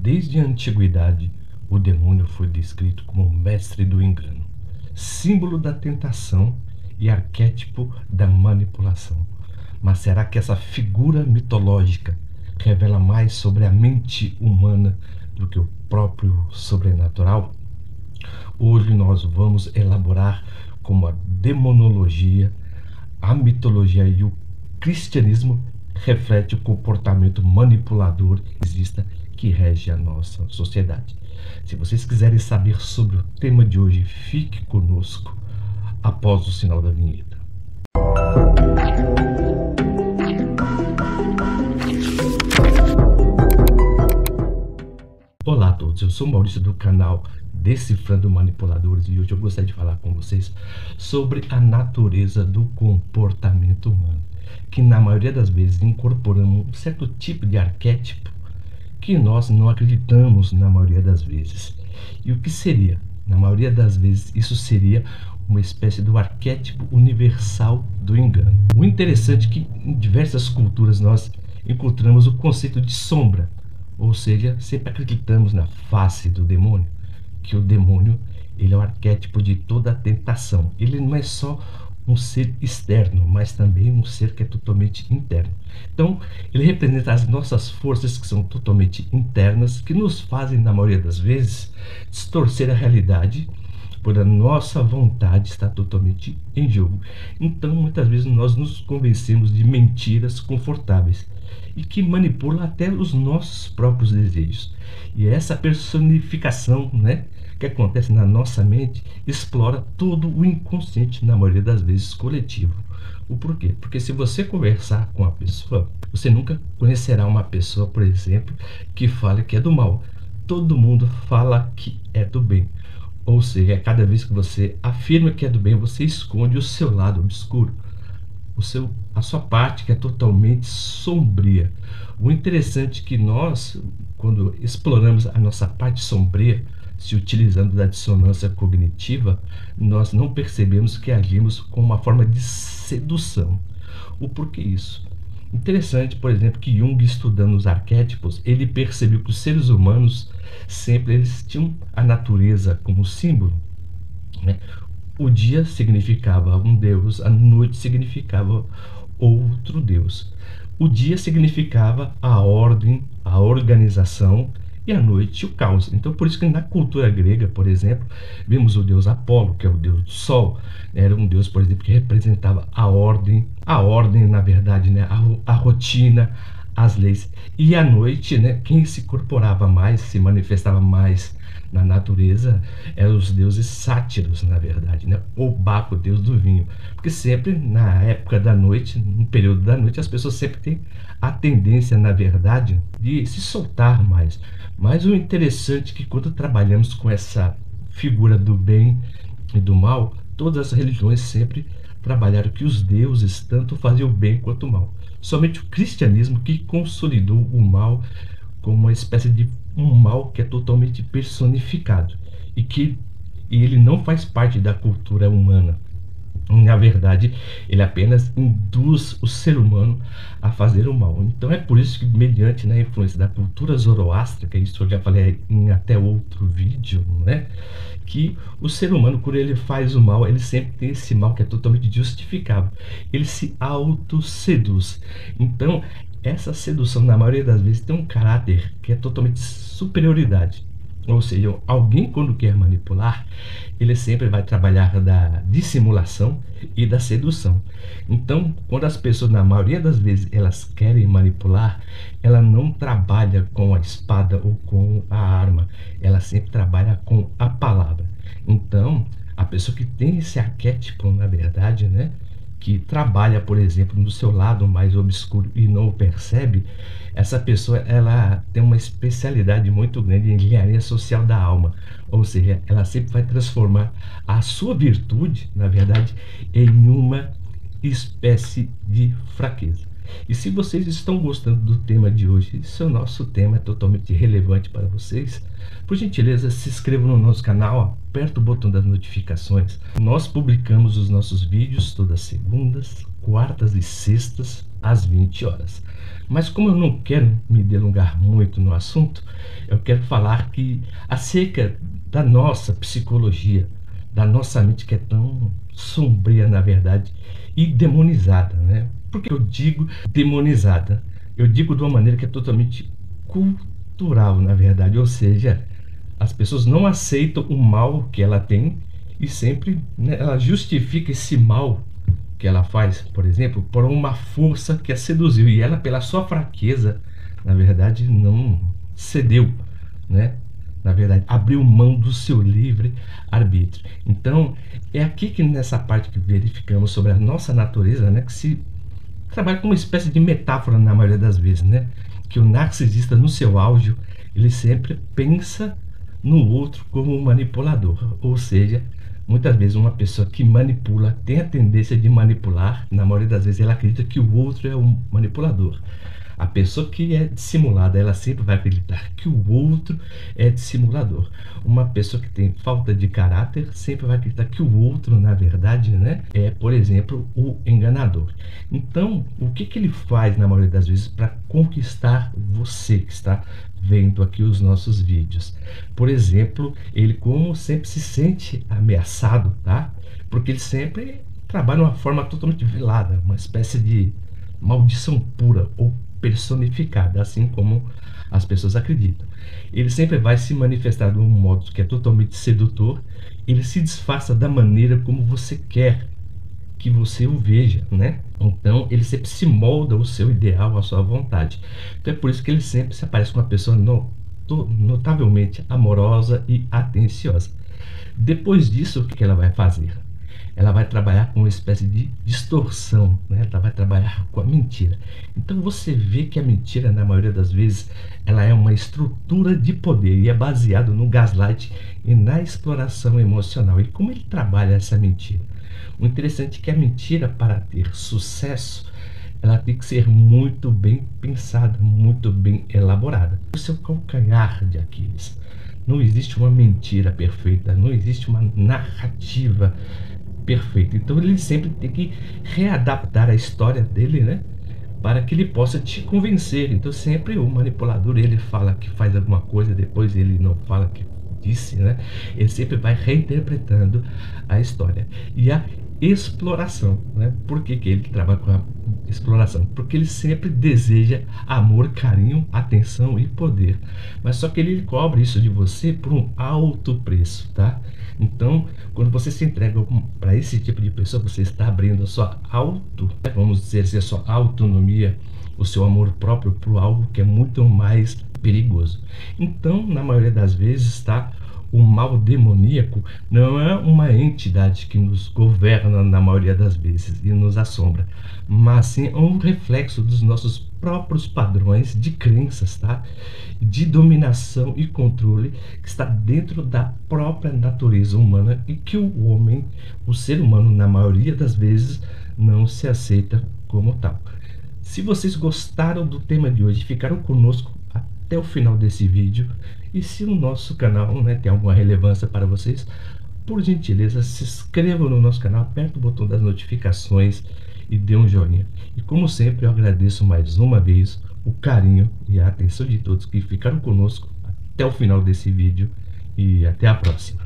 Desde a antiguidade, o demônio foi descrito como o mestre do engano, símbolo da tentação e arquétipo da manipulação. Mas será que essa figura mitológica revela mais sobre a mente humana do que o próprio sobrenatural? Hoje nós vamos elaborar como a demonologia, a mitologia e o cristianismo reflete o comportamento manipulador que rege a nossa sociedade. Se vocês quiserem saber sobre o tema de hoje, fique conosco após o sinal da vinheta. Olá a todos, eu sou Maurício do canal Decifrando Manipuladores e hoje eu gostaria de falar com vocês sobre a natureza do comportamento humano, que na maioria das vezes incorporamos um certo tipo de arquétipo que nós não acreditamos na maioria das vezes. E o que seria? Na maioria das vezes isso seria uma espécie do arquétipo universal do engano. O interessante é que em diversas culturas nós encontramos o conceito de sombra, ou seja, sempre acreditamos na face do demônio, que o demônio ele é o arquétipo de toda a tentação. Ele não é só um ser externo, mas também um ser que é totalmente interno. Então, ele representa as nossas forças que são totalmente internas, que nos fazem, na maioria das vezes, distorcer a realidade, por a nossa vontade estar totalmente em jogo. Então, muitas vezes, nós nos convencemos de mentiras confortáveis e que manipulam até os nossos próprios desejos. E essa personificação, que acontece na nossa mente, explora todo o inconsciente, na maioria das vezes coletivo. O porquê? Porque se você conversar com a pessoa, você nunca conhecerá uma pessoa, por exemplo, que fale que é do mal. Todo mundo fala que é do bem. Ou seja, cada vez que você afirma que é do bem, você esconde o seu lado obscuro, a sua parte que é totalmente sombria. O interessante é que nós, quando exploramos a nossa parte sombria, se utilizando da dissonância cognitiva, nós não percebemos que agimos com uma forma de sedução. O porquê isso? Interessante, por exemplo, que Jung, estudando os arquétipos, ele percebeu que os seres humanos sempre eles tinham a natureza como símbolo, O dia significava um deus, a noite significava outro deus. O dia significava a ordem, a organização, e a noite o caos. Então, por isso que na cultura grega, por exemplo, vemos o deus Apolo, que é o deus do sol. Era um deus, por exemplo, que representava a ordem, na verdade, a rotina, as leis. E à noite, quem se incorporava mais, se manifestava mais na natureza, eram os deuses sátiros, na verdade, ou Baco, deus do vinho. Porque sempre na época da noite, no período da noite, as pessoas sempre têm a tendência, na verdade, de se soltar mais. Mas o interessante é que quando trabalhamos com essa figura do bem e do mal, todas as religiões sempre trabalharam que os deuses tanto faziam o bem quanto o mal. Somente o cristianismo que consolidou o mal como uma espécie de um mal que é totalmente personificado e ele não faz parte da cultura humana. Na verdade, ele apenas induz o ser humano a fazer o mal. Então é por isso que, mediante a influência da cultura zoroástrica, isso eu já falei em até outro vídeo, que o ser humano, quando ele faz o mal, ele sempre tem esse mal que é totalmente justificável. Ele se autosseduz. Então, essa sedução, na maioria das vezes, tem um caráter que é totalmente superioridade. Ou seja, alguém quando quer manipular, ele sempre vai trabalhar da dissimulação e da sedução. Então, quando as pessoas, na maioria das vezes, elas querem manipular, ela não trabalha com a espada ou com a arma, ela sempre trabalha com a palavra. Então, a pessoa que tem esse arquétipo, na verdade, que trabalha, por exemplo, no seu lado mais obscuro e não o percebe, essa pessoa ela tem uma especialidade muito grande em engenharia social da alma, ou seja, ela sempre vai transformar a sua virtude, na verdade, em uma espécie de fraqueza. E se vocês estão gostando do tema de hoje, se o nosso tema é totalmente relevante para vocês, por gentileza, se inscrevam no nosso canal, aperta o botão das notificações. Nós publicamos os nossos vídeos todas segundas, quartas e sextas, às 20 horas. Mas como eu não quero me delongar muito no assunto, eu quero falar que acerca da nossa psicologia, da nossa mente que é tão sombria, na verdade, e demonizada, né? Por que eu digo demonizada? Eu digo de uma maneira que é totalmente cultural, na verdade, ou seja, as pessoas não aceitam o mal que ela tem e sempre, né, ela justifica esse mal que ela faz, por exemplo, por uma força que a seduziu e ela, pela sua fraqueza, na verdade, não cedeu, né? Na verdade, abriu mão do seu livre arbítrio. Então, é aqui que nessa parte que verificamos sobre a nossa natureza, né, que se trabalha com uma espécie de metáfora na maioria das vezes, né? Que o narcisista no seu auge, ele sempre pensa no outro como um manipulador, ou seja, muitas vezes uma pessoa que manipula tem a tendência de manipular, na maioria das vezes ela acredita que o outro é um manipulador. A pessoa que é dissimulada, ela sempre vai acreditar que o outro é dissimulador. Uma pessoa que tem falta de caráter sempre vai acreditar que o outro, na verdade, né, é, por exemplo, o enganador. Então, o que que ele faz na maioria das vezes para conquistar você que está vendo aqui os nossos vídeos? Por exemplo, ele como sempre se sente ameaçado, tá? Porque ele sempre trabalha de uma forma totalmente velada, uma espécie de maldição pura ou personificada, assim como as pessoas acreditam. Ele sempre vai se manifestar de um modo que é totalmente sedutor, ele se disfarça da maneira como você quer que você o veja, né? Então, ele sempre se molda o seu ideal, a sua vontade. Então, é por isso que ele sempre se aparece com uma pessoa notavelmente amorosa e atenciosa. Depois disso, o que ela vai fazer? Ela vai trabalhar com uma espécie de distorção, né? Ela vai trabalhar com a mentira. Então você vê que a mentira, na maioria das vezes, ela é uma estrutura de poder e é baseado no gaslight e na exploração emocional. E como ele trabalha essa mentira? O interessante é que a mentira, para ter sucesso, ela tem que ser muito bem pensada, muito bem elaborada. O seu calcanhar de Aquiles. Não existe uma mentira perfeita, não existe uma narrativa perfeita. Então ele sempre tem que readaptar a história dele, né? Para que ele possa te convencer. Então sempre o manipulador, ele fala que faz alguma coisa, depois ele não fala que disse, né? Ele sempre vai reinterpretando a história. E a exploração, né? Por que que ele trabalha com a exploração? Porque ele sempre deseja amor, carinho, atenção e poder. Mas só que ele cobra isso de você por um alto preço, tá? Então, quando você se entrega para esse tipo de pessoa, você está abrindo a sua vamos dizer assim, a sua autonomia, o seu amor próprio para algo que é muito mais perigoso. Então, na maioria das vezes, tá? O mal demoníaco não é uma entidade que nos governa na maioria das vezes e nos assombra, mas sim um reflexo dos nossos próprios padrões de crenças, tá? De dominação e controle que está dentro da própria natureza humana e que o homem, o ser humano, na maioria das vezes, não se aceita como tal. Se vocês gostaram do tema de hoje, ficaram conosco até o final desse vídeo, e se o nosso canal, né, tem alguma relevância para vocês, por gentileza, se inscrevam no nosso canal, aperta o botão das notificações e dê um joinha. E como sempre, eu agradeço mais uma vez o carinho e a atenção de todos que ficaram conosco até o final desse vídeo, e até a próxima.